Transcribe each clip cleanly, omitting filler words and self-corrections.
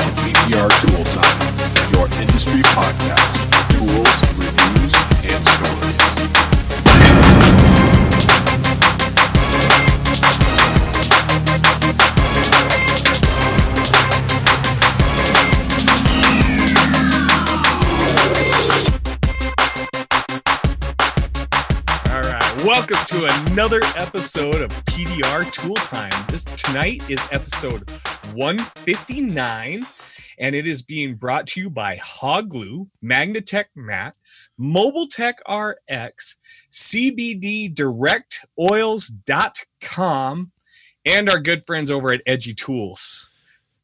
of PTR Tool Time, your industry podcast, tools, reviews, and stories. Welcome to another episode of PDR Tool Time. Tonight is episode 159, and it is being brought to you by Hogglue, Magnatech Matte, Mobiletech RX, CBDDirectoils.com, and our good friends over at Edgy Tools.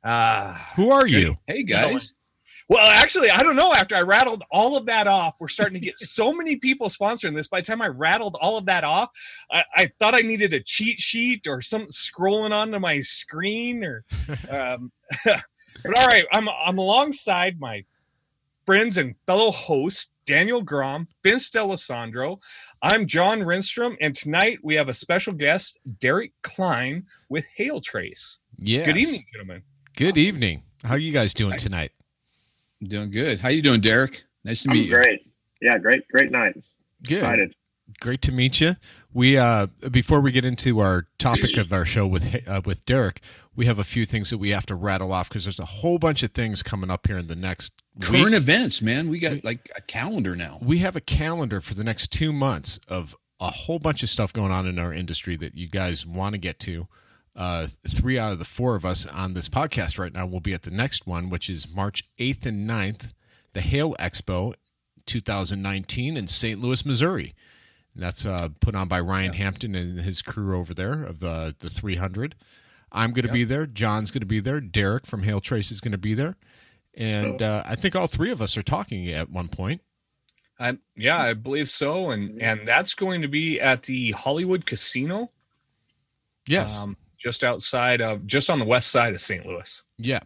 Who are you? Hey, guys. Well, actually, I don't know. After I rattled all of that off, we're starting to get so many people sponsoring this. By the time I rattled all of that off, I thought I needed a cheat sheet or something scrolling onto my screen. But all right, I'm alongside my friends and fellow hosts, Daniel Grom, Vince D'Alessandro. I'm John Renstrom, and tonight we have a special guest, Derek Klein with Hail Trace. Yes. Good evening, gentlemen. Good evening. How are you guys doing tonight? Doing good. How you doing, Derek? Nice to meet you. Great. Yeah, great night. Good. Excited. Great to meet you. We before we get into our topic of our show with Derek, we have a few things that we have to rattle off because there's a whole bunch of things coming up here in the next current events, man. We got like a calendar now. We have a calendar for the next 2 months of a whole bunch of stuff going on in our industry that you guys want to get to. 3 out of the 4 of us on this podcast right now will be at the next one, which is March 8th and 9th, the Hail Expo 2019 in St. Louis, Missouri. And that's put on by Ryan Hampton and his crew over there of the 300. I'm going to be there. John's going to be there. Derek from Hail Trace is going to be there. And I think all 3 of us are talking at one point. Yeah, I believe so. And that's going to be at the Hollywood Casino. Yes. Just on the west side of St. Louis. Yeah.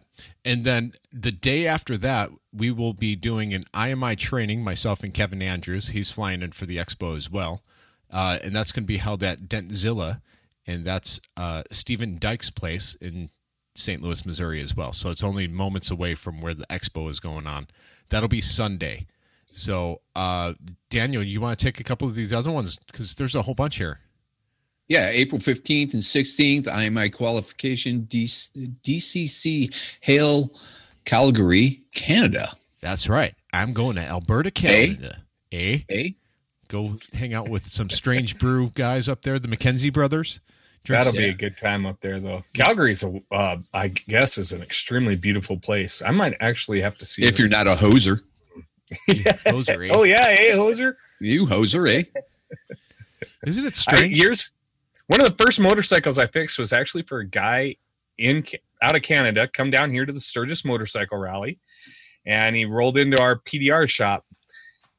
And then the day after that, we will be doing an IMI training, myself and Kevin Andrews. He's flying in for the expo as well. And that's going to be held at Dentzilla, and that's Stephen Dyke's place in St. Louis, Missouri as well. So it's only moments away from where the expo is going on. That'll be Sunday. So, Daniel, you want to take a couple of these other ones? Because there's a whole bunch here. Yeah, April 15th and 16th, IMI qualification, DCC Hail, Calgary, Canada. That's right. I'm going to Alberta, Canada. Go hang out with some Strange Brew guys up there, the McKenzie brothers. That'll be a good time up there, though. Calgary's, I guess, is an extremely beautiful place. I might actually have to see if you're not a hoser. Hoser, eh? Oh, yeah, hey, hoser. You hoser, eh? Isn't it strange? One of the first motorcycles I fixed was actually for a guy out of Canada, come down here to the Sturgis Motorcycle Rally, and he rolled into our PDR shop,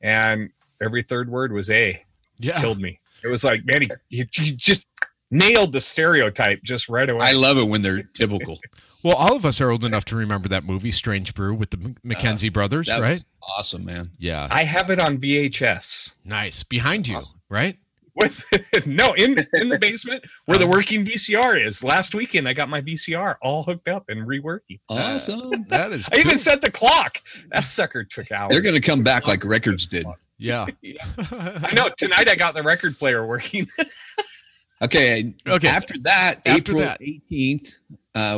and every third word was A. Yeah. Killed me. It was like, man, he just nailed the stereotype just right away. I love it when they're typical. Well, all of us are old enough to remember that movie, Strange Brew, with the McKenzie brothers, right? Awesome, man. Yeah. I have it on VHS. Nice. Behind you, right? In the basement where the working VCR is. Last weekend, I got my VCR all hooked up and reworking. Awesome. That is I even set the clock. That sucker took hours. They're going to come back like records did. Yeah. I know. Tonight, I got the record player working. Okay. After that, April 18th,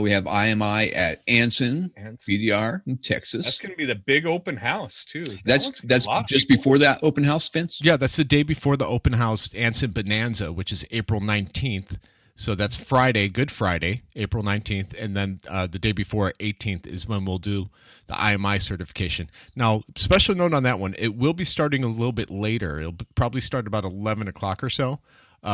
we have IMI at Anson, PDR in Texas. That's going to be the big open house, too. That's just before that open house, Vince? Yeah, that's the day before the open house Anson Bonanza, which is April 19th. So that's Friday, Good Friday, April 19th. And then the day before, 18th, is when we'll do the IMI certification. Now, special note on that one, it will be starting a little bit later. It'll probably start about 11 o'clock or so.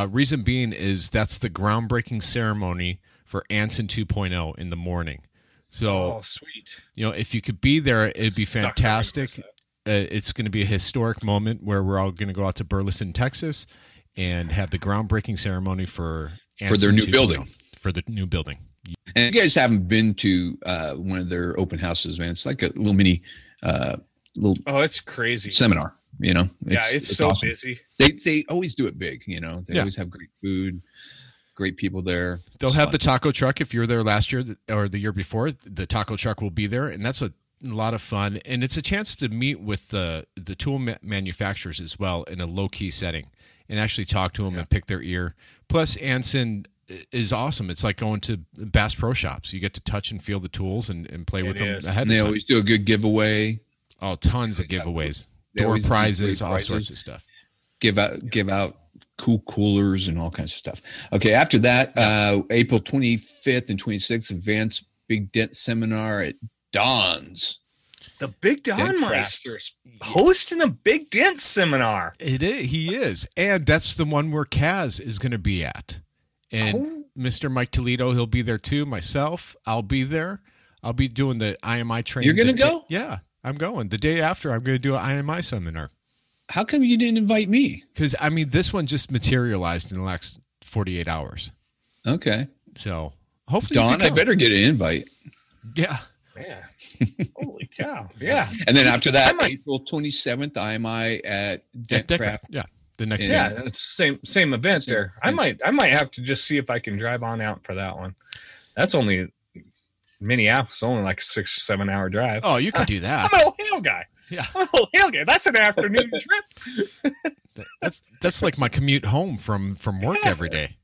Reason being is that's the groundbreaking ceremony for Anson 2.0 in the morning. So, sweet. If you could be there, it'd be fantastic. It's going to be a historic moment where we're all going to go out to Burleson, Texas, and have the groundbreaking ceremony for their new building. For the new building. And if you guys haven't been to one of their open houses, man, it's like a little mini, it's crazy seminar. It's so awesome. Busy. They always do it big. They always have great food. great people there. They'll have the taco truck. If you're there last year or the year before, the taco truck will be there, and that's a lot of fun. And it's a chance to meet with the tool manufacturers as well in a low-key setting and actually talk to them and pick their ear. Plus, Anson is awesome. It's like going to Bass Pro Shops. You get to touch and feel the tools and play with them ahead of time. They always do a good giveaway. Oh, tons of giveaways. Door prizes, all sorts of stuff. Give out cool coolers and all kinds of stuff. Okay, after that, April 25th and 26th, Advanced Big Dent Seminar at Don's. The Big Don Meister's hosting a Big Dent Seminar. It is. He is. And that's the one where Kaz is going to be at. And Mr. Mike Toledo, he'll be there too. Myself, I'll be there. I'll be doing the IMI training. You're going to go? Yeah, I'm going. The day after, I'm going to do an IMI seminar. How come you didn't invite me? Because, I mean, this one just materialized in the last 48 hours. Okay. So, hopefully Don, I better get an invite. Yeah. Yeah. Holy cow. Yeah. And then after that, April 27th, IMI at Dentcraft. Yeah. The next day. Yeah, it's same event there. I might have to just see if I can drive on out for that one. That's only Minneapolis, only like a 6 or 7 hour drive. Oh, you could do that. I'm an O'Hale guy. Yeah. I'm an O'Hale guy. That's an afternoon trip. That's like my commute home from work every day.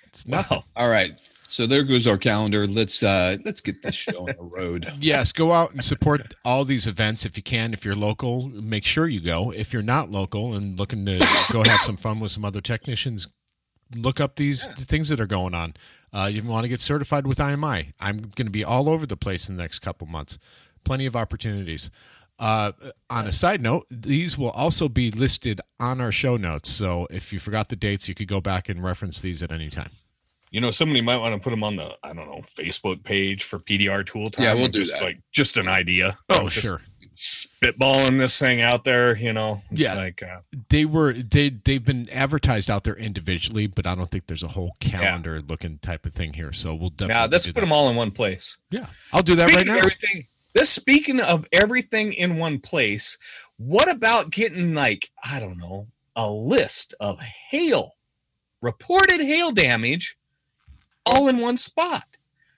It's nothing. Wow. All right. So there goes our calendar. Let's get this show on the road. Yes, go out and support all these events if you can. If you're local, make sure you go. If you're not local and looking to go have some fun with some other technicians, look up these things that are going on. You want to get certified with IMI. I'm going to be all over the place in the next couple months. Plenty of opportunities. On a side note, these will also be listed on our show notes. So if you forgot the dates, you could go back and reference these at any time. You know, somebody might want to put them on the, Facebook page for PDR Tool Time. Yeah, we'll do that. Like, just an idea. Oh, sure. Spitballing this thing out there, It's like they've been advertised out there individually, but I don't think there's a whole calendar looking type of thing here. So we'll definitely. Yeah, let's put them all in one place. Yeah, I'll do that right now. Speaking of everything in one place, what about getting a list of reported hail damage all in one spot?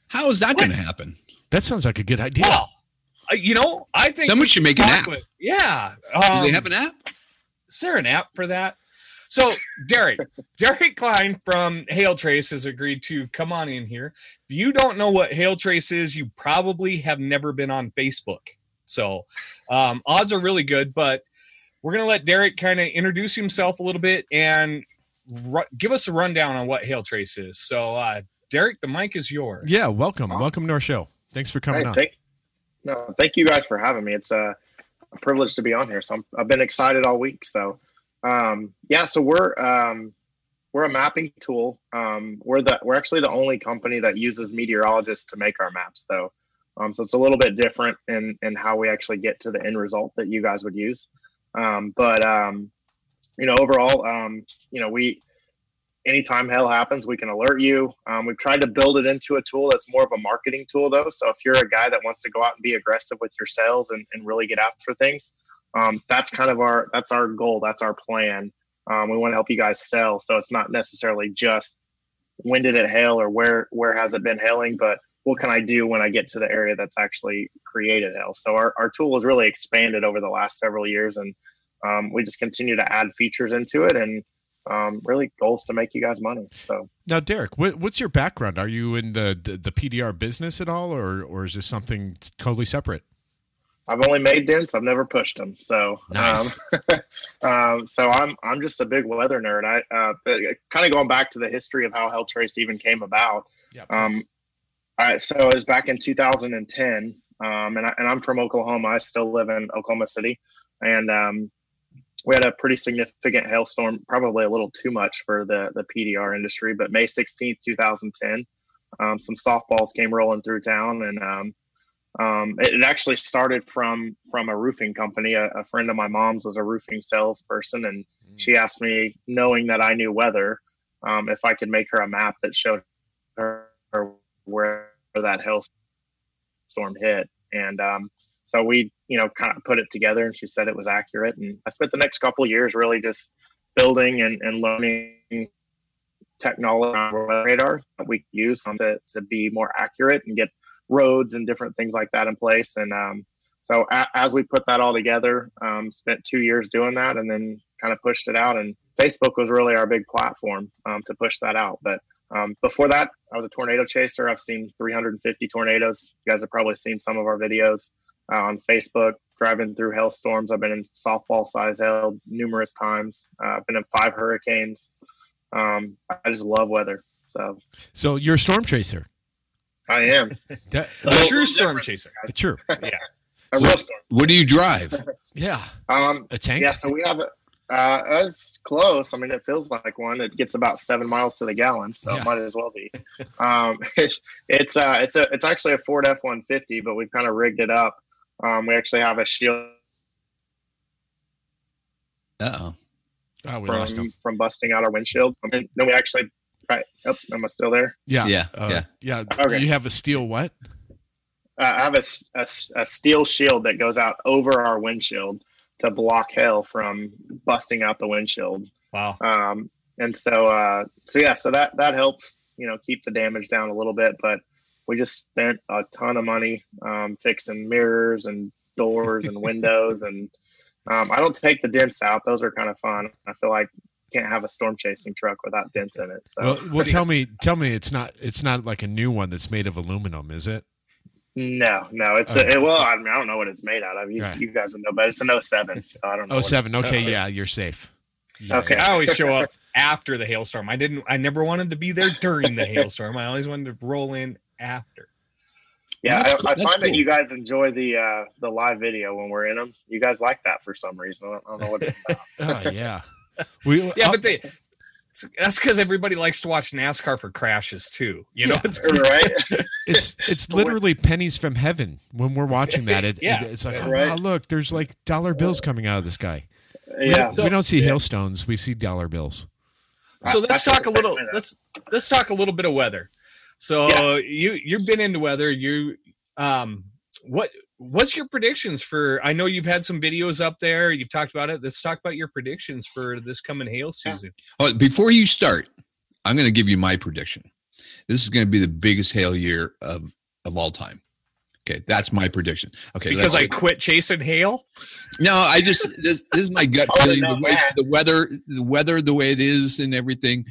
How is that going to happen? That sounds like a good idea. Well, I think someone should make an app. Yeah. Do they have an app? Is there an app for that? So, Derek Klein from Hail Trace has agreed to come on in here. If you don't know what Hail Trace is, you probably have never been on Facebook. So, odds are really good, but we're going to let Derek kind of introduce himself a little bit and give us a rundown on what Hail Trace is. So, Derek, the mic is yours. Yeah, welcome. Awesome. Welcome to our show. Thanks for coming on. Thank you guys for having me. It's a privilege to be on here. So I've been excited all week. So, so we're a mapping tool. We're actually the only company that uses meteorologists to make our maps, though. So it's a little bit different in how we actually get to the end result that you guys would use. Overall, anytime hail happens, we can alert you. We've tried to build it into a tool that's more of a marketing tool, though. So if you're a guy that wants to go out and be aggressive with your sales and really get after things, that's our goal. That's our plan. We want to help you guys sell. So it's not necessarily just when did it hail or where has it been hailing, but what can I do when I get to the area that's actually created hail? So our tool has really expanded over the last several years, and we just continue to add features into it, and really goals to make you guys money. So now, Derek, what's your background? Are you in the PDR business at all, or is this something totally separate? I've only made dents. I've never pushed them. So, nice. So I'm just a big weather nerd. Kind of going back to the history of how Hail Trace even came about. So it was back in 2010, and I'm from Oklahoma. I still live in Oklahoma City, and we had a pretty significant hailstorm, probably a little too much for the PDR industry, but May 16th, 2010, some softballs came rolling through town, and it actually started from a roofing company. A friend of my mom's was a roofing salesperson, and she asked me, knowing that I knew weather, if I could make her a map that showed her where that hailstorm hit. And so we, kind of put it together, and she said it was accurate. And I spent the next couple of years really just building and learning technology on our radar that we use to be more accurate and get roads and different things like that in place. And so as we put that all together, spent 2 years doing that, and then kind of pushed it out. And Facebook was really our big platform to push that out. But before that, I was a tornado chaser. I've seen 350 tornadoes. You guys have probably seen some of our videos on Facebook, driving through hailstorms. I've been in softball size hail numerous times. I've been in 5 hurricanes. I just love weather. So you're a storm chaser. I am. A true storm chaser. True. Yeah. A real storm. What do you drive? Yeah. A tank? Yeah, so we have it's close. I mean, it feels like one. It gets about 7 miles to the gallon, so it might as well be. It's actually a Ford F-150, but we've kind of rigged it up. We actually have a shield Oh, we lost him. from busting out our windshield. And then we actually, right? Oh, am I still there? Yeah. Yeah. Okay. You have a steel what? I have a steel shield that goes out over our windshield to block hail from busting out the windshield. Wow. And so that helps, keep the damage down a little bit, but we just spent a ton of money, fixing mirrors and doors and windows. And, I don't take the dents out. Those are kind of fun. I feel like you can't have a storm chasing truck without dents in it. So well tell me it's not like a new one that's made of aluminum, is it? No, it's I don't know what it's made out of. You guys would know, but it's an 07, so I don't know. 07, okay, yeah, you're safe. Yeah. Okay, I always show up after the hailstorm. I never wanted to be there during the hailstorm. I always wanted to roll in after. Yeah, I find cool. that you guys enjoy the live video when we're in them. You guys like that for some reason. I don't know what it's about. Oh yeah, but that's because everybody likes to watch NASCAR for crashes too. It's right. It's literally pennies from heaven when we're watching that. It's like, wow, look, there's like dollar bills coming out of the sky. Yeah, we don't see hailstones; we see dollar bills. So let's talk a little. Let's talk a little bit of weather. So you've been into weather. What's your predictions for? I know you've had some videos up there. You've talked about it. Let's talk about your predictions for this coming hail season. Oh, before you start, I'm going to give you my prediction. This is going to be the biggest hail year of all time. Okay, that's my prediction. Okay, because I quit chasing hail. No, this is my gut feeling. The weather, the way it is, and everything.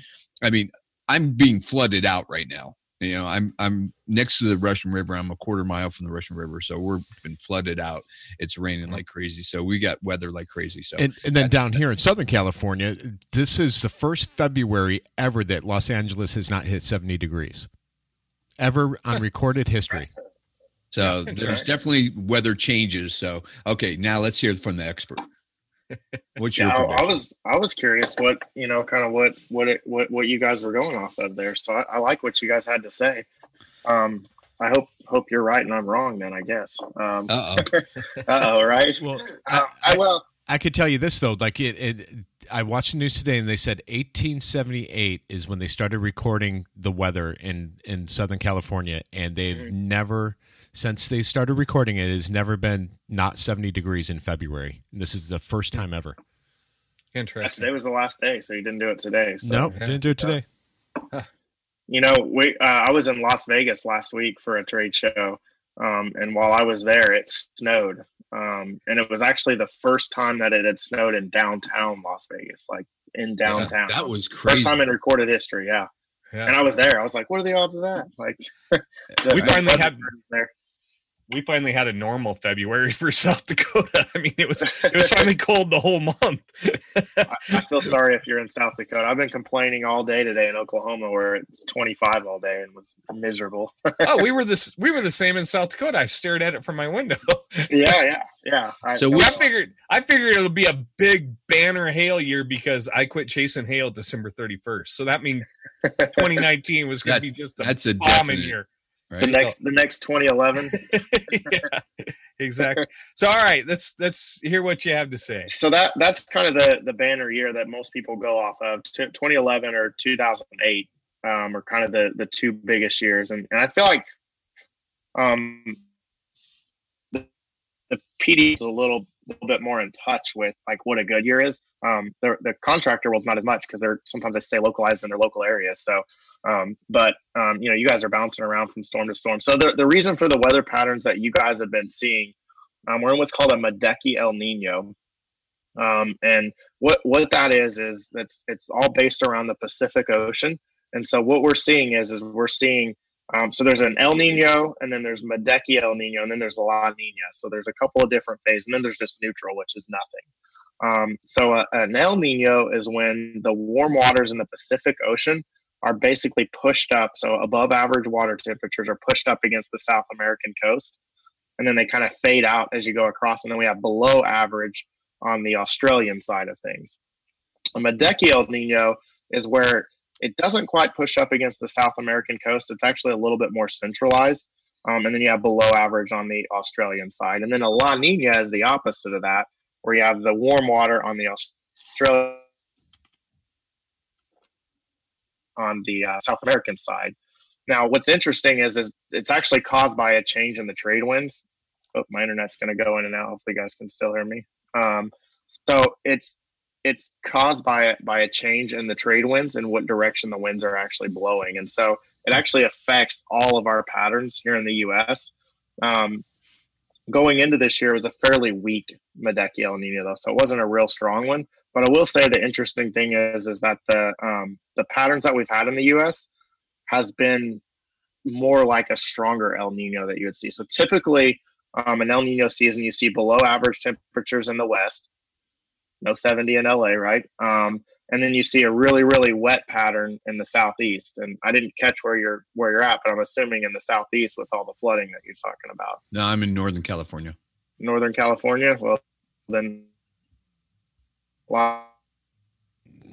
I mean, I'm being flooded out right now. I'm next to the Russian River. I'm a quarter mile from the Russian River, so we've been flooded out. It's raining like crazy, so we got weather like crazy. So and then down here in Southern California, this is the first February ever that Los Angeles has not hit 70 degrees ever on recorded history. So there's definitely weather changes. So okay, now let's hear from the expert. What's your prediction? I was curious what what you guys were going off of there. So I like what you guys had to say. I hope you're right and I'm wrong then, I guess. Right? Well, I could tell you this though, like I watched the news today and they said 1878 is when they started recording the weather in Southern California, and they've never, since they started recording it, has never been not 70 degrees in February. And this is the first time ever. Interesting. Today was the last day, so you didn't do it today. So. Nope, didn't do it today. I was in Las Vegas last week for a trade show, and while I was there, it snowed. And it was actually the first time that it had snowed in downtown Las Vegas, like in downtown. Yeah, that was crazy. First time in recorded history, yeah. And I was there. I was like, what are the odds of that? Like, we finally had a normal February for South Dakota. I mean, it was finally cold the whole month. I feel sorry if you're in South Dakota. I've been complaining all day today in Oklahoma, where it's 25 all day and was miserable. Oh, we were the same in South Dakota. I stared at it from my window. Yeah. I figured it'll be a big banner hail year because I quit chasing hail December 31st. So that means 2019 was going to be just a bombing year. Right. The next 2011. Yeah, exactly. So, all right, let's hear what you have to say. So that's kind of the banner year that most people go off of. 2011 or 2008 are kind of the two biggest years, and I feel like the PD is a little little bit more in touch with like what a good year is. The contractor world's not as much because sometimes they stay localized in their local areas. So, you guys are bouncing around from storm to storm. So the reason for the weather patterns that you guys have been seeing, we're in what's called a Medecky El Nino. And what that is it's all based around the Pacific Ocean. And so what we're seeing is we're seeing, so there's an El Nino, and then there's Medecky El Nino, and then there's La Nina. So there's a couple of different phases, and then there's just neutral, which is nothing. An El Nino is when the warm waters in the Pacific Ocean are basically pushed up. So above average water temperatures are pushed up against the South American coast, and then they kind of fade out as you go across. And then we have below average on the Australian side of things. A Medecky El Nino is where it doesn't quite push up against the South American coast. It's actually a little bit more centralized. And then you have below average on the Australian side. And then a La Nina is the opposite of that, where you have the warm water on the Australian, on the South American side. Now, what's interesting is it's actually caused by a change in the trade winds. Oh, my internet's going to go in and out. Hopefully you guys can still hear me. So it's caused by a change in the trade winds and what direction the winds are actually blowing. And so it actually affects all of our patterns here in the U.S. Going into this year, it was a fairly weak Medecky El Nino, though, so it wasn't a real strong one. But I will say the interesting thing is that the patterns that we've had in the U.S. has been more like a stronger El Nino that you would see. So typically, an El Nino season, you see below average temperatures in the West, no 70 in LA, right? And then you see a really, really wet pattern in the Southeast. And I didn't catch where you're at, but I'm assuming in the Southeast with all the flooding that you're talking about. No, I'm in Northern California. Northern California? Well, then,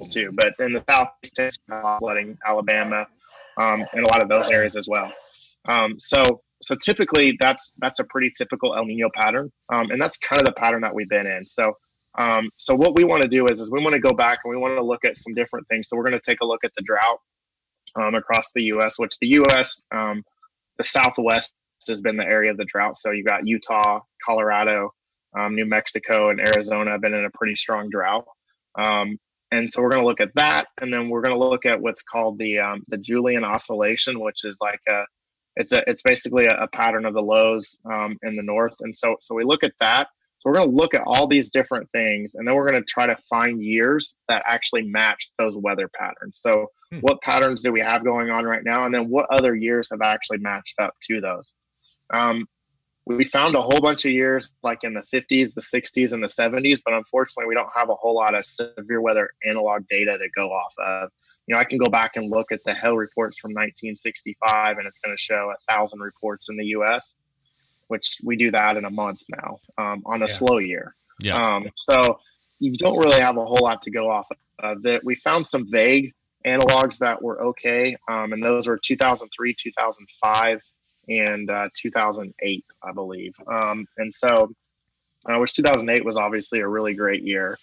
too. But in the Southeast, it's flooding, Alabama, and a lot of those areas as well. So typically that's a pretty typical El Nino pattern. And that's kind of the pattern that we've been in. So what we want to do is we want to go back and we want to look at some different things. So we're going to take a look at the drought across the U.S., which the U.S., the Southwest has been the area of the drought. So you got Utah, Colorado, New Mexico, and Arizona have been in a pretty strong drought. And so we're going to look at that. And then we're going to look at what's called the Julian oscillation, which is like it's basically a pattern of the lows in the north. And so we look at that. So we're going to look at all these different things, and then we're going to try to find years that actually match those weather patterns. So what patterns do we have going on right now? And then what other years have actually matched up to those? We found a whole bunch of years like in the 50s, the 60s, and the 70s, but unfortunately we don't have a whole lot of severe weather analog data to go off of. I can go back and look at the hail reports from 1965, and it's going to show 1,000 reports in the U.S., which we do that in a month now on a slow year. Yeah. So you don't really have a whole lot to go off of. We found some vague analogs that were okay, and those were 2003, 2005, and 2008, I believe. And so, which 2008 was obviously a really great year.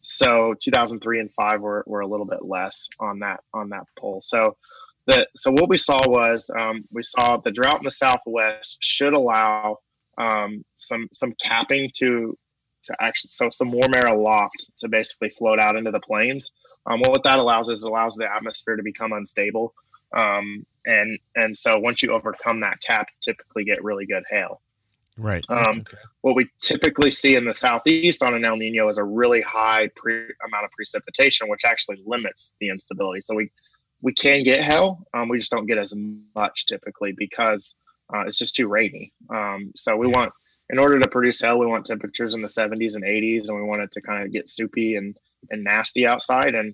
So 2003 and 5 were a little bit less on that poll. So what we saw was we saw the drought in the Southwest should allow some capping to actually, so some warm air aloft to basically float out into the plains. What that allows is it allows the atmosphere to become unstable. And so once you overcome that cap, you typically get really good hail. Right. What we typically see in the Southeast on an El Nino is a really high amount of precipitation, which actually limits the instability. So we can get hail. We just don't get as much typically because it's just too rainy. So we want, in order to produce hail, we want temperatures in the 70s and 80s, and we want it to kind of get soupy and nasty outside. And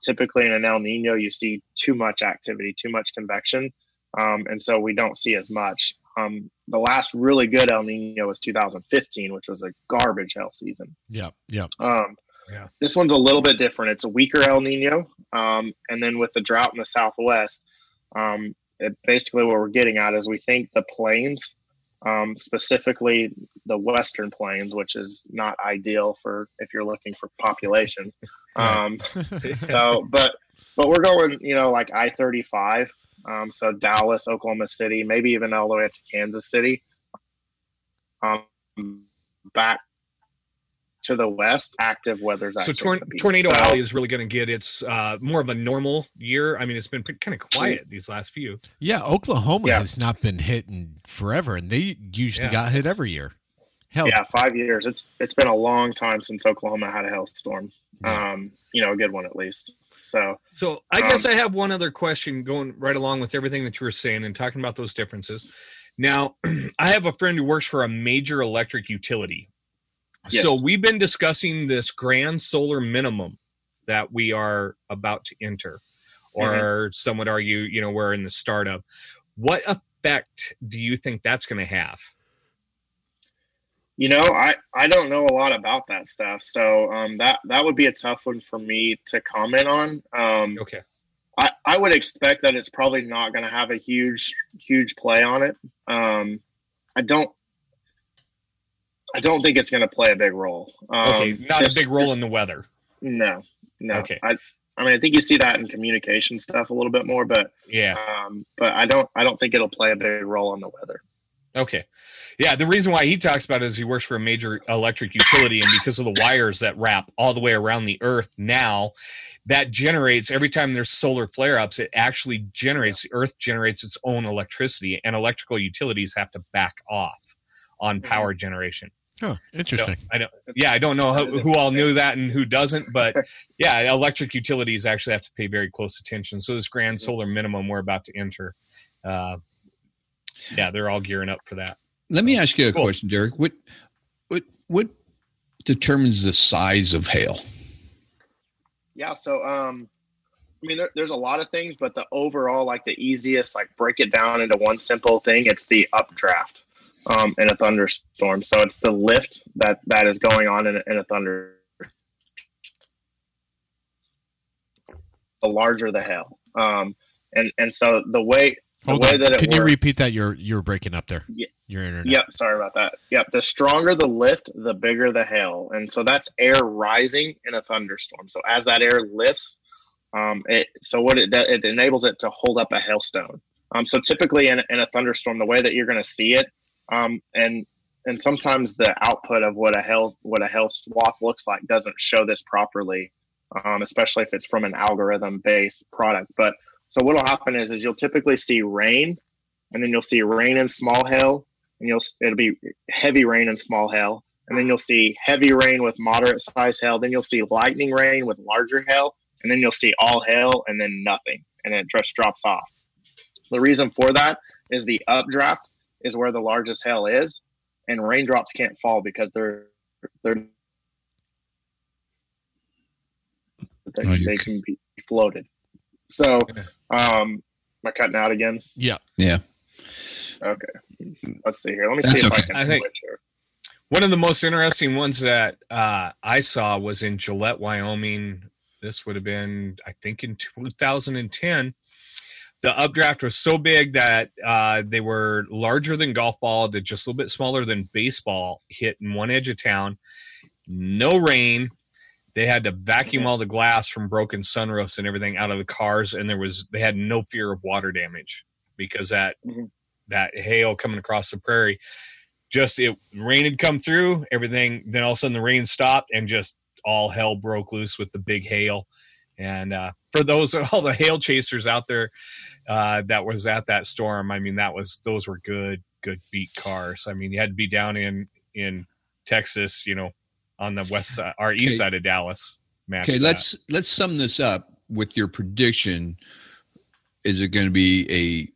typically in an El Nino, you see too much activity, too much convection. And so we don't see as much. The last really good El Nino was 2015, which was a garbage hail season. Yeah. This one's a little bit different. It's a weaker El Nino. And then with the drought in the Southwest, basically what we're getting at is we think the plains, specifically the Western plains, which is not ideal for if you're looking for population. But we're going, like I-35. So Dallas, Oklahoma City, maybe even all the way up to Kansas City. back to the west, active weather's So actually Tornado Alley is really going to get its more of a normal year. I mean, it's been kind of quiet these last few. Yeah, Oklahoma has not been hit in forever, and they usually got hit every year. Hell, yeah, 5 years. It's been a long time since Oklahoma had a hailstorm. You know, a good one at least. So I guess I have one other question going right along with everything that you were saying and talking about those differences. Now, I have a friend who works for a major electric utility. Yes. So we've been discussing this grand solar minimum that we are about to enter, or some would argue, you know, we're in the start of. What effect do you think that's going to have? You know, I don't know a lot about that stuff, so that would be a tough one for me to comment on. Okay. I would expect that it's probably not going to have a huge play on it. I don't think it's going to play a big role. Okay, not a big role in the weather. No. Okay. I mean, I think you see that in communication stuff a little bit more, but but I don't think it'll play a big role in the weather. Okay. Yeah, the reason why he talks about it is he works for a major electric utility, and because of the wires that wrap all the way around the earth now, that generates, every time there's solar flare-ups, it actually generates, the earth generates its own electricity, and electrical utilities have to back off on power generation. Oh, interesting. So I don't know who all knew that and who doesn't, but yeah, electric utilities actually have to pay very close attention. So this grand solar minimum we're about to enter, they're all gearing up for that. Let me ask you a question, Derek. What determines the size of hail? Yeah, so I mean, there's a lot of things, but the overall, like the easiest, like break it down into one simple thing, it's the updraft in a thunderstorm. So it's the lift that is going on in a thunder. The larger the hail, and so the way. Can you repeat that? You're breaking up there. Yeah. Your internet. Yep. Sorry about that. Yep. The stronger the lift, the bigger the hail, and so that's air rising in a thunderstorm. So as that air lifts, it enables it to hold up a hailstone. So typically in a thunderstorm, the way that you're going to see it, and sometimes the output of what a hail swath looks like doesn't show this properly, especially if it's from an algorithm based product, but. So what will happen is you'll typically see rain, and then you'll see rain and small hail, and it'll be heavy rain and small hail, and then you'll see heavy rain with moderate size hail, then you'll see lightning rain with larger hail, and then you'll see all hail and then nothing, and it just drops off. The reason for that is the updraft is where the largest hail is, and raindrops can't fall because they can be floated. So, am I cutting out again? Yeah. Okay. Let's see here. Let me see if I can switch here. One of the most interesting ones that I saw was in Gillette, Wyoming. This would have been, I think, in 2010. The updraft was so big that they were larger than golf ball. They're just a little bit smaller than baseball. Hit in one edge of town. No rain. They had to vacuum all the glass from broken sunroofs and everything out of the cars, and they had no fear of water damage because that hail coming across the prairie, rain had come through, everything. Then all of a sudden the rain stopped, and just all hell broke loose with the big hail. And for all the hail chasers out there that was at that storm, I mean, those were good beat cars. I mean, you had to be down in Texas, you know, on the west side, our east side of Dallas. Okay, let's sum this up with your prediction. Is it going to be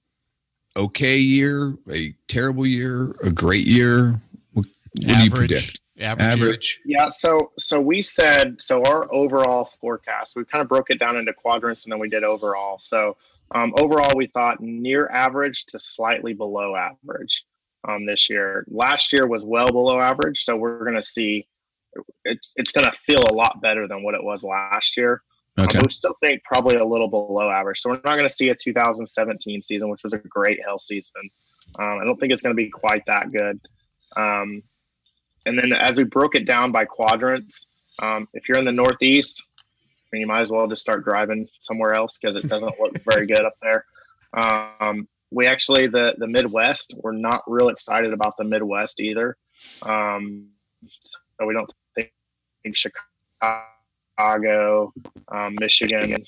a okay year, a terrible year, a great year? What do you predict? Average. Yeah. So we said, our overall forecast, we kind of broke it down into quadrants, and then we did overall. So overall, we thought near average to slightly below average this year. Last year was well below average, so we're going to see. It's going to feel a lot better than what it was last year. Okay. But we still think probably a little below average. So we're not going to see a 2017 season, which was a great hail season. I don't think it's going to be quite that good. And then as we broke it down by quadrants, if you're in the Northeast, you might as well just start driving somewhere else because it doesn't look very good up there. We actually, the Midwest, we're not real excited about the Midwest either. So we don't think Chicago, Michigan,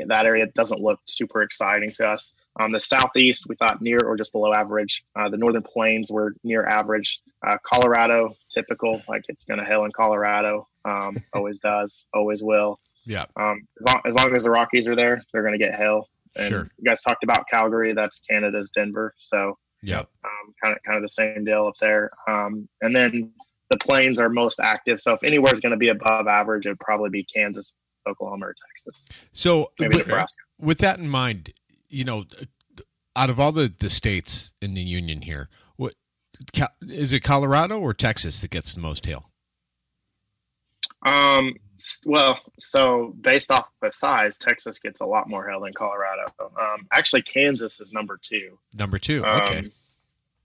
that area doesn't look super exciting to us. The Southeast, we thought near or just below average. The Northern Plains were near average. Colorado, typical, like it's going to hail in Colorado. Always does, always will. Yeah. As long as the Rockies are there, they're going to get hail. And Sure. You guys talked about Calgary. That's Canada's Denver. So Yeah. kind of the same deal up there. And then the Plains are most active. So if anywhere is going to be above average, it would probably be Kansas, Oklahoma, or Texas. So Maybe Nebraska. with that in mind, out of all the states in the union here, is it Colorado or Texas that gets the most hail? Well, so based off the size, Texas gets a lot more hail than Colorado. Actually, Kansas is number 2. Number 2. Okay.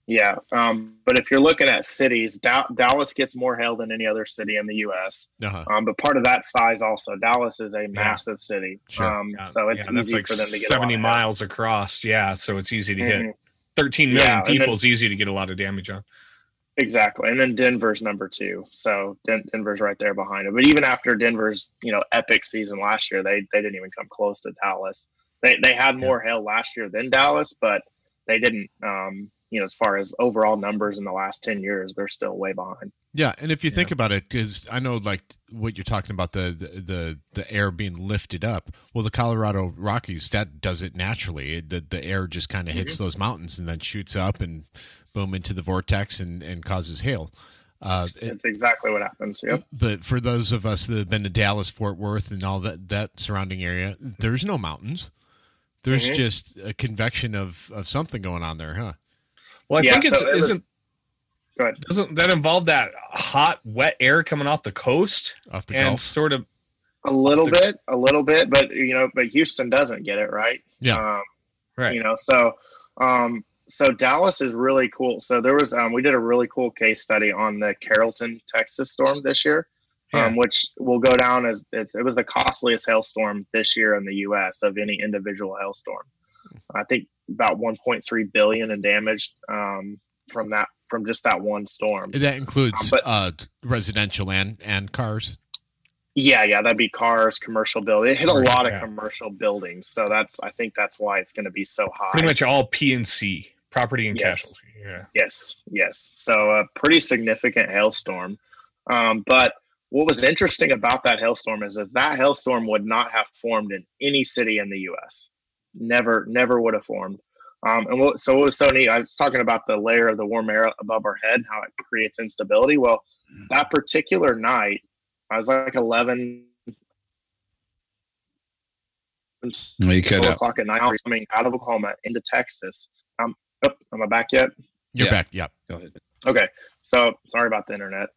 Yeah. But if you're looking at cities, Dallas gets more hail than any other city in the U.S. Uh-huh. But part of that size also, Dallas is a massive city. Sure. So it's easy that's like for them to get 70 a lot of miles across. Yeah. So it's easy to hit. 13 Yeah, million and people is easy to get a lot of damage on. Exactly. And then Denver's number 2. So Denver's right there behind it. But even after Denver's, epic season last year, they didn't even come close to Dallas. They had more hail last year than Dallas, but they didn't, as far as overall numbers in the last 10 years, they're still way behind. Yeah, and if you think about it, because I know like what you're talking about, the air being lifted up. Well, the Colorado Rockies, that does it naturally. The air just kind of hits those mountains and then shoots up and boom into the vortex and causes hail. It's exactly what happens. Yep. But for those of us that have been to Dallas, Fort Worth, and all that surrounding area, there's no mountains. There's just a convection of something going on there, huh? Well, I think Go ahead. Doesn't that involve that hot, wet air coming off the coast Off the and Gulf. sort of A little bit, but but Houston doesn't get it, right? Yeah. right? So Dallas is really cool. So there was we did a really cool case study on the Carrollton, Texas storm this year, which will go down as it was the costliest hailstorm this year in the U.S. of any individual hailstorm. I think about 1.3 billion in damage from just that one storm. That includes residential and cars. Yeah, that'd be cars, commercial building. It hit a lot of commercial buildings, so I think that's why it's going to be so high. Pretty much all P&C, property and casualty. Yeah. Yes. So a pretty significant hailstorm. But what was interesting about that hailstorm is that hailstorm would not have formed in any city in the U.S. Never would have formed. So what was so neat, I was talking about the layer of the warm air above our head, how it creates instability. Well, that particular night, I was like 11 o'clock at night, coming out of Oklahoma into Texas. Am I back yet? You're back. Yeah. Go ahead. Okay. So sorry about the internet.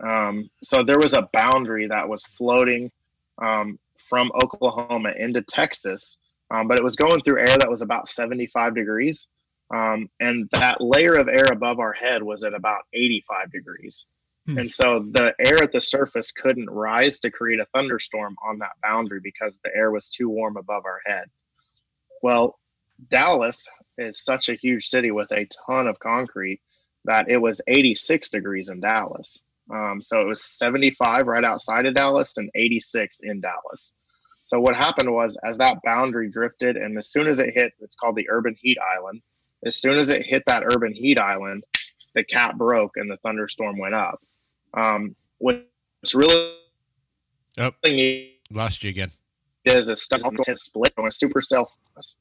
So there was a boundary that was floating from Oklahoma into Texas, but it was going through air that was about 75 degrees. And that layer of air above our head was at about 85 degrees. And so the air at the surface couldn't rise to create a thunderstorm on that boundary because the air was too warm above our head. Well, Dallas is such a huge city with a ton of concrete that it was 86 degrees in Dallas. So it was 75 right outside of Dallas and 86 in Dallas. So what happened was, as that boundary drifted, and as soon as it hit, it's called the urban heat island. As soon as it hit that urban heat island, the cap broke and the thunderstorm went up. What's really neat Lost you again. is a split on a supercell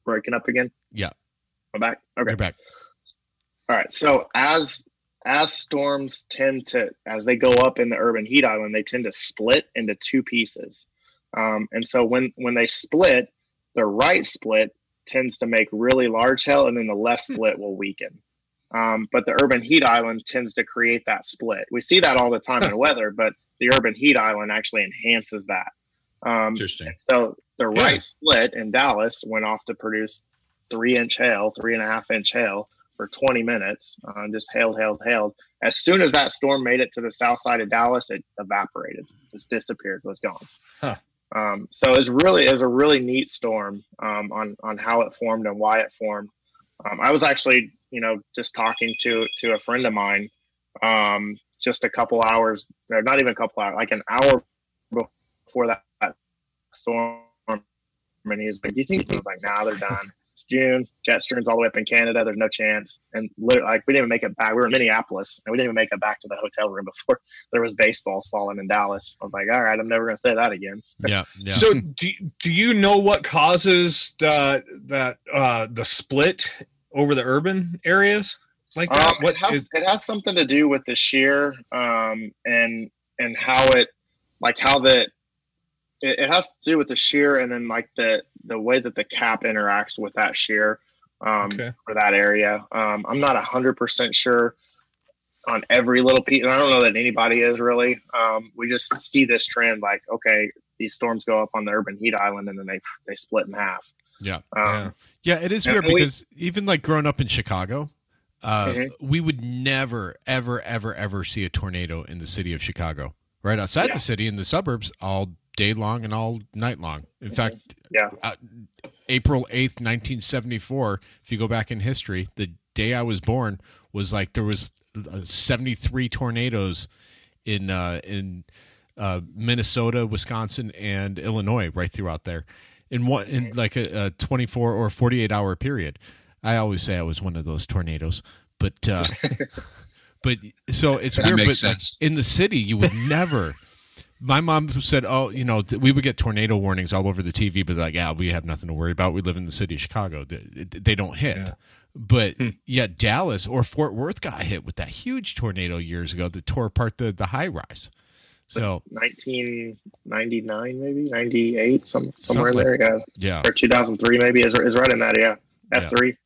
breaking up again. Yeah. I'm back. Okay. You're back. All right. So as storms tend to, as they go up in the urban heat island, they tend to split into two pieces. And so when they split, the right split tends to make really large hail, and then the left split will weaken. But the urban heat island tends to create that split. We see that all the time in weather, but the urban heat island actually enhances that. Interesting. So the right split in Dallas went off to produce 3-inch hail, 3.5-inch hail for 20 minutes. Just hailed. As soon as that storm made it to the south side of Dallas, it evaporated, just disappeared, was gone. Huh. So it was a really neat storm on how it formed and why it formed. I was actually, just talking to a friend of mine just a couple hours, or not even a couple hours, like an hour before that storm. And he was like, "Do you think?" I was like, "Nah, they're done. It's June. Jet stream's all the way up in Canada. There's no chance." And like, we didn't even make it back. We were in Minneapolis, and we didn't even make it back to the hotel room before there was baseballs falling in Dallas. I was like, "All right, I'm never going to say that again." Yeah. So do you know what causes the split over the urban areas like that? It has something to do with the shear, and how it has to do with the shear, and then like the way that the cap interacts with that shear for that area. I'm not 100% sure on every little piece, and I don't know that anybody is really. We just see this trend, like, okay, these storms go up on the urban heat island, and then they split in half. Yeah. Yeah, it is weird because even like growing up in Chicago, we would never, ever, ever, ever see a tornado in the city of Chicago. Right outside the city, in the suburbs, all day long and all night long. In fact, April 8th, 1974, if you go back in history, the day I was born was like there was 73 tornadoes in Minnesota, Wisconsin, and Illinois, right throughout there, in like a 24 or 48 hour period. I always say I was one of those tornadoes, but but so it's weird. But sense. In the city, you would never. My mom said, "Oh, we would get tornado warnings all over the TV, but like, yeah, we have nothing to worry about. We live in the city of Chicago. They don't hit." Yeah. But yet Dallas or Fort Worth got hit with that huge tornado years ago that tore apart the high rise. So 1999, maybe 98, somewhere in there, yeah, or 2003, maybe is right in that, F3.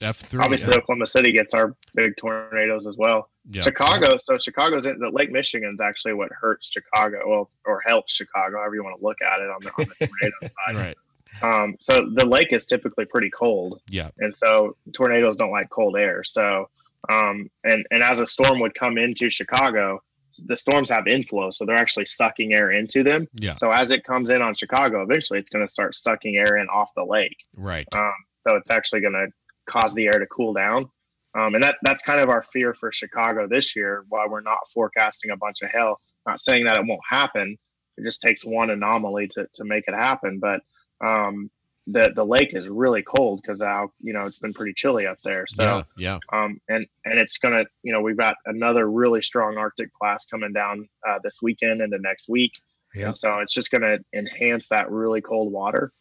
F3. Obviously, Oklahoma City gets our big tornadoes as well. Yeah. Chicago's in the Lake Michigan's actually what hurts Chicago, or helps Chicago, however you want to look at it on the tornado side. Right. So the lake is typically pretty cold. Yeah. And so tornadoes don't like cold air. So, and as a storm would come into Chicago, the storms have inflow, so they're actually sucking air into them. Yeah. So as it comes in on Chicago, eventually it's going to start sucking air in off the lake. Right. So it's actually going to cause the air to cool down. And that's kind of our fear for Chicago this year, while we're not forecasting a bunch of hail. Not saying that it won't happen. It just takes one anomaly to make it happen. But the lake is really cold because it's been pretty chilly up there. So and it's gonna, we've got another really strong Arctic blast coming down this weekend into next week. Yeah. And so it's just gonna enhance that really cold water.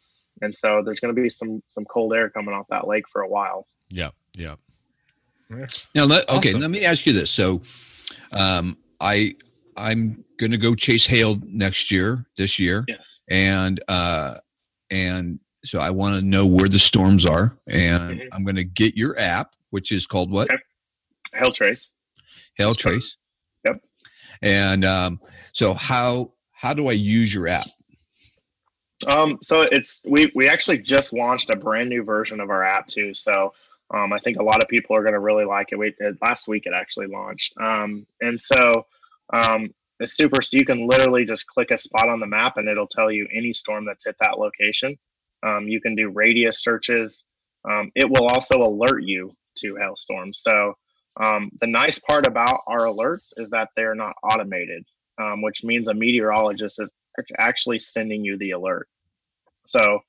And so there's going to be some cold air coming off that lake for a while. Yeah. Now, let me ask you this. So, I'm going to go chase hail this year. Yes. And so I want to know where the storms are, and I'm going to get your app, which is called what? Okay. Hailtrace. Hailtrace. Yep. And so how do I use your app? So we actually just launched a brand new version of our app too. So I think a lot of people are going to really like it. Last week it actually launched. And so it's super. So you can literally just click a spot on the map and it'll tell you any storm that's hit that location. You can do radius searches. It will also alert you to hailstorms. So the nice part about our alerts is that they're not automated, which means a meteorologist is actually sending you the alert. So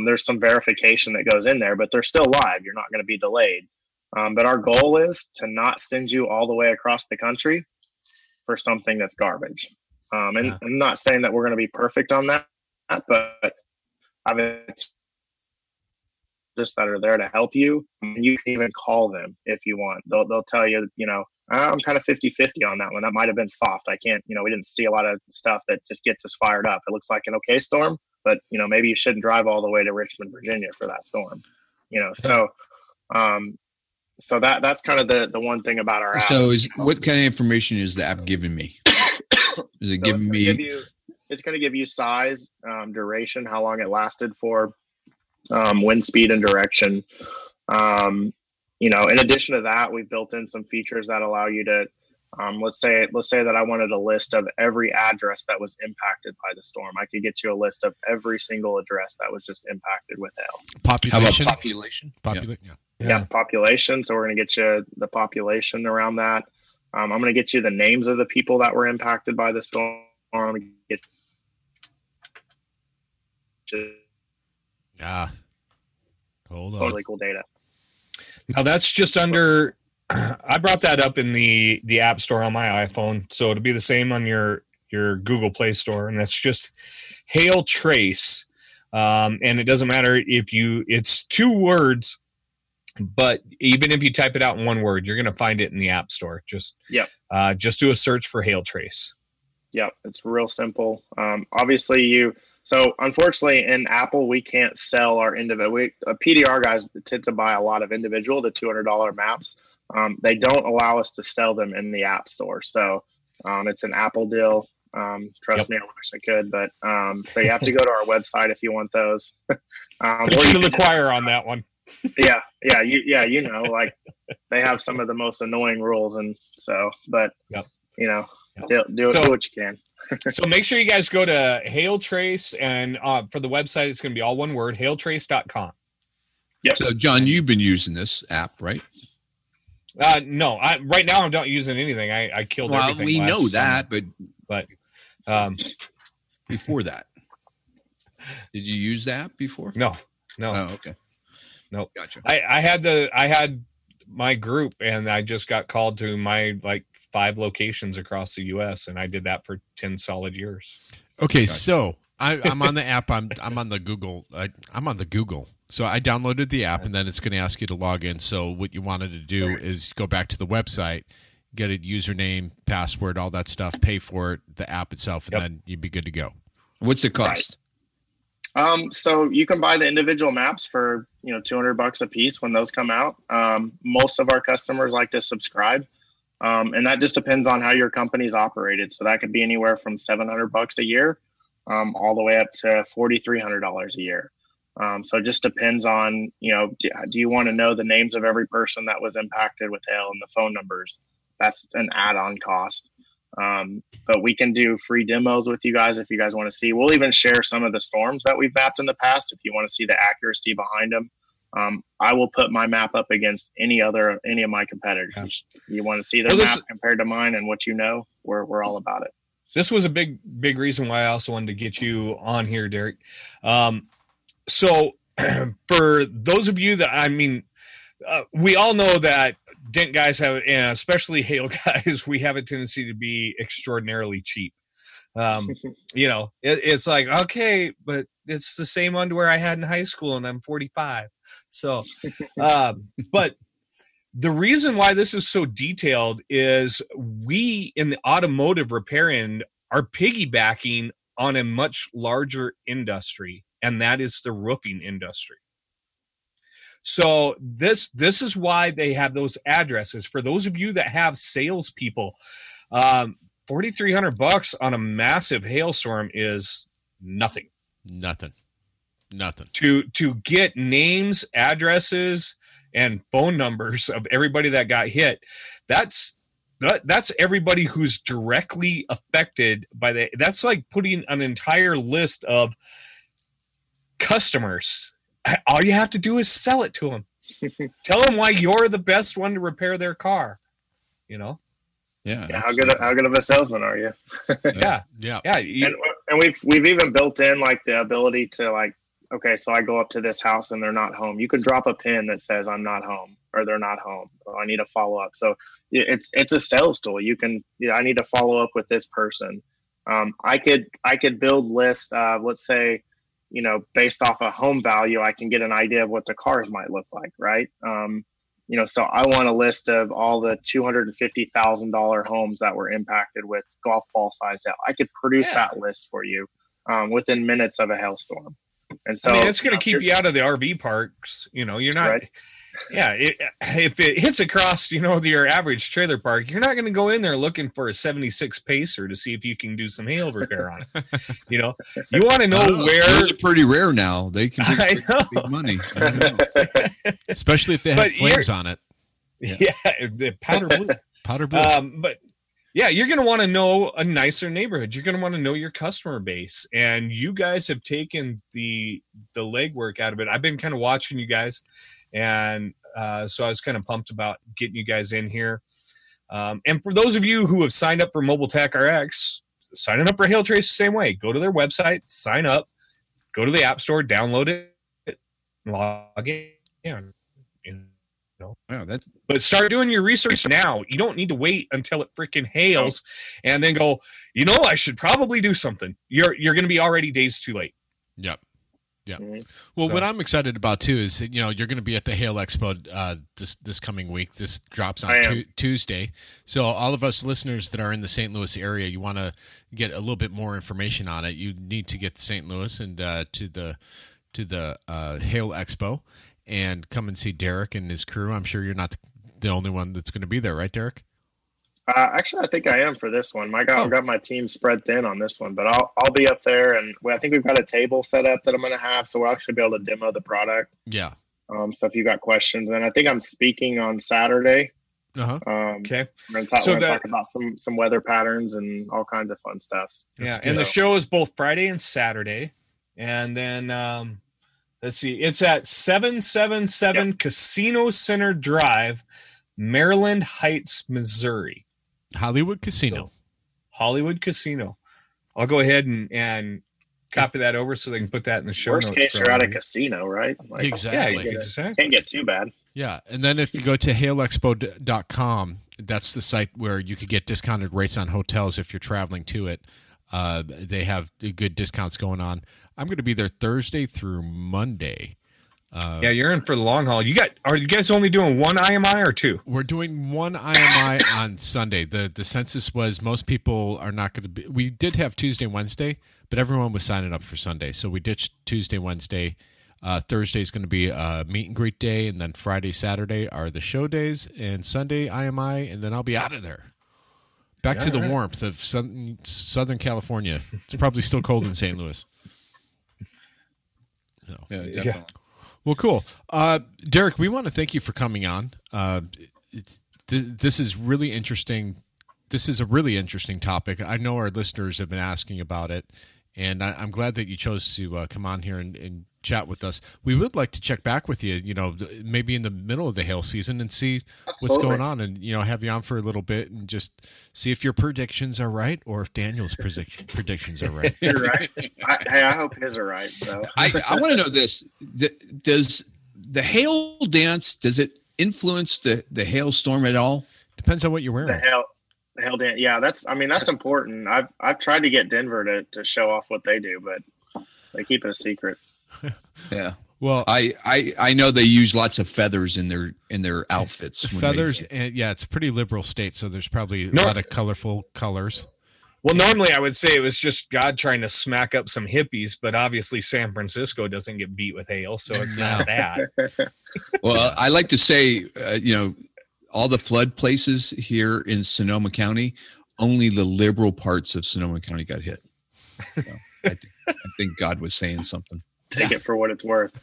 there's some verification that goes in there, but they're still live. You're not going to be delayed. But our goal is to not send you all the way across the country for something that's garbage. I'm not saying that we're going to be perfect on that, but it's just that are there to help you. You can even call them if you want. They'll tell you, I'm kind of 50-50 on that one. That might have been soft. I can't, we didn't see a lot of stuff that just gets us fired up. It looks like an okay storm, but maybe you shouldn't drive all the way to Richmond, Virginia for that storm. So that's kind of the one thing about our app. So what kind of information is the app giving me? Is it giving me? It's going to give you size, duration, how long it lasted for, wind speed and direction. In addition to that, we've built in some features that allow you to, let's say that I wanted a list of every address that was impacted by the storm. I could get you a list of every single address that was just impacted with hail. Population. How about population? Yeah, population. So we're going to get you the population around that. I'm going to get you the names of the people that were impacted by the storm. I'm going to get Hold on. totally cool data. Now that's just under. I brought that up in the App Store on my iPhone, so it'll be the same on your Google Play Store, and that's just Hail Trace. And it doesn't matter if it's 2 words, but even if you type it out in 1 word, you're going to find it in the App Store. Just do a search for Hail Trace. Yep, it's real simple. Obviously, so unfortunately in Apple, we can't sell our individual. PDR guys tend to buy a lot of individual, the $200 maps. They don't allow us to sell them in the App Store. So it's an Apple deal. Trust me, I wish I could, but so you have to go to our website if you want those. Preach to the choir on that one. Yeah, like they have some of the most annoying rules, and so, but do what you can. So make sure you guys go to Hail Trace, and for the website, it's going to be all 1 word, hailtrace.com. Yep. So, John, you've been using this app, right? No, right now I'm not using anything. I killed everything. We know that, but before that, did you use the app before? No. Oh, okay. Nope. Gotcha. I had my group, and I just got called to my 5 locations across the U.S., and I did that for 10 solid years. Okay, so I'm on the app. I'm on the Google. I'm on the Google. So I downloaded the app, and then it's going to ask you to log in. So what you wanted to do is go back to the website, get a username, password, all that stuff, pay for it, the app itself, and then you'd be good to go. What's the cost? So you can buy the individual maps for $200 a piece when those come out. Most of our customers like to subscribe, and that just depends on how your company's operated. So that could be anywhere from $700 a year, all the way up to $4,300 a year. So it just depends on do you want to know the names of every person that was impacted with hail and the phone numbers? That's an add-on cost. But we can do free demos with you guys if you guys want to see. We'll even share some of the storms that we've mapped in the past if you want to see the accuracy behind them. I will put my map up against any of my competitors. Yeah. You want to see their map compared to mine and what we're all about it. This was a big reason why I also wanted to get you on here, Derek. So for those of you that, we all know that dent guys have, and especially hail guys, we have a tendency to be extraordinarily cheap. It's like, okay, but it's the same underwear I had in high school and I'm 45. So, but the reason why this is so detailed is we in the automotive repair end are piggybacking on a much larger industry, and that is the roofing industry. So this is why they have those addresses. For those of you that have salespeople, $4,300 on a massive hailstorm is nothing. Nothing. To get names, addresses, and phone numbers of everybody that got hit, that's everybody who's directly affected by that's like putting an entire list of customers. All you have to do is sell it to them. Tell them why you're the best one to repair their car. Yeah. How good of a salesman are you? Yeah. And we've even built in the ability to okay, so I go up to this house and they're not home. You could drop a pin that says I'm not home or they're not home. Or I need a follow up. So it's a sales tool. You can I need to follow up with this person. I could build lists. Let's say, based off a home value, I can get an idea of what the cars might look like, right? So I want a list of all the $250,000 homes that were impacted with golf ball size hail. I could produce that list for you within minutes of a hailstorm. And so it's going to keep you out of the RV parks. You're not. Right. Yeah, if it hits across, your average trailer park, you're not going to go in there looking for a 76 Pacer to see if you can do some hail repair on it. You want to know where. Those are pretty rare now. They can make big money. Especially if they have flames on it. Yeah, powder blue. Powder blue. But yeah, you're going to want to know a nicer neighborhood. You're going to want to know your customer base, and you guys have taken the legwork out of it. I've been kind of watching you guys. And so I was kind of pumped about getting you guys in here. And for those of you who have signed up for Mobile Tech RX, signing up for Hail Trace the same way. Go to their website, sign up, go to the App Store, download it, log in. Wow, but start doing your research now. You don't need to wait until it freaking hails and then go, I should probably do something. You're going to be already days too late. Yep. Yeah. Well, what I'm excited about too is you're going to be at the Hail Expo this coming week. This drops on Tuesday. So all of us listeners that are in the St. Louis area, you want to get a little bit more information on it. You need to get to St. Louis and to the Hail Expo and come and see Derek and his crew. I'm sure you're not the only one that's going to be there, right, Derek? Actually, I think I am for this one. I've got my team spread thin on this one, but I'll be up there, and I think we've got a table set up that I'm going to have, so we'll actually be able to demo the product. Yeah. So if you got questions, and I think I'm speaking on Saturday. Okay. We're going to talk about some weather patterns and all kinds of fun stuff. And the show is both Friday and Saturday, and then let's see, it's at 777 Casino Center Drive, Maryland Heights, Missouri. Hollywood Casino. Hollywood Casino. I'll go ahead and copy that over so they can put that in the show notes. Worst case, you're at a casino, right? Exactly. Can't get too bad. Yeah, and then if you go to hailexpo.com, that's the site where you could get discounted rates on hotels if you're traveling to it. They have good discounts going on. I'm going to be there Thursday through Monday. You're in for the long haul. Are you guys only doing one IMI or two? We're doing one IMI on Sunday. The census was most people are not going to be. We did have Tuesday, Wednesday, but everyone was signing up for Sunday. So we ditched Tuesday, Wednesday. Thursday is going to be a meet and greet day, and then Friday, Saturday are the show days, and Sunday IMI, and then I'll be out of there. Back to the warmth of Southern California. It's probably still cold in St. Louis. So. Yeah, definitely. Yeah. Well, cool. Derek, we want to thank you for coming on. This is really interesting. This is a really interesting topic. I know our listeners have been asking about it, and I'm glad that you chose to come on here and chat with us. We would like to check back with you, maybe in the middle of the hail season and see what's going on, and have you on for a little bit and just see if your predictions are right or if Daniel's predictions are right. You're right. I hope his are right. So. I want to know this: does the hail dance, does it influence the hailstorm at all? Depends on what you're wearing. The hail dance, yeah. That's important. I've tried to get Denver to show off what they do, but they keep it a secret. Yeah. Well, I know they use lots of feathers in their outfits. Feathers, and it's a pretty liberal state, so there's probably a lot of colorful colors. Well, normally I would say it was just God trying to smack up some hippies, but obviously San Francisco doesn't get beat with hail, so it's not that. Well, I like to say, all the flood places here in Sonoma County, only the liberal parts of Sonoma County got hit. So I think God was saying something. Take it for what it's worth.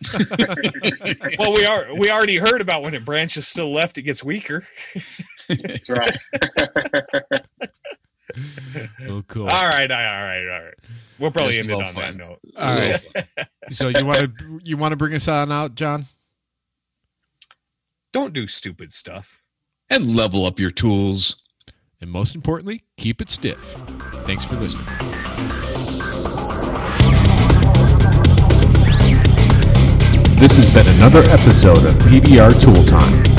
Well, we already heard about when a branch is still left, it gets weaker. That's right. Oh, cool. All right. We'll probably end it on that note. All right. So you want to bring us on out, John? Don't do stupid stuff. And level up your tools. And most importantly, keep it stiff. Thanks for listening. This has been another episode of PDR Tool Time.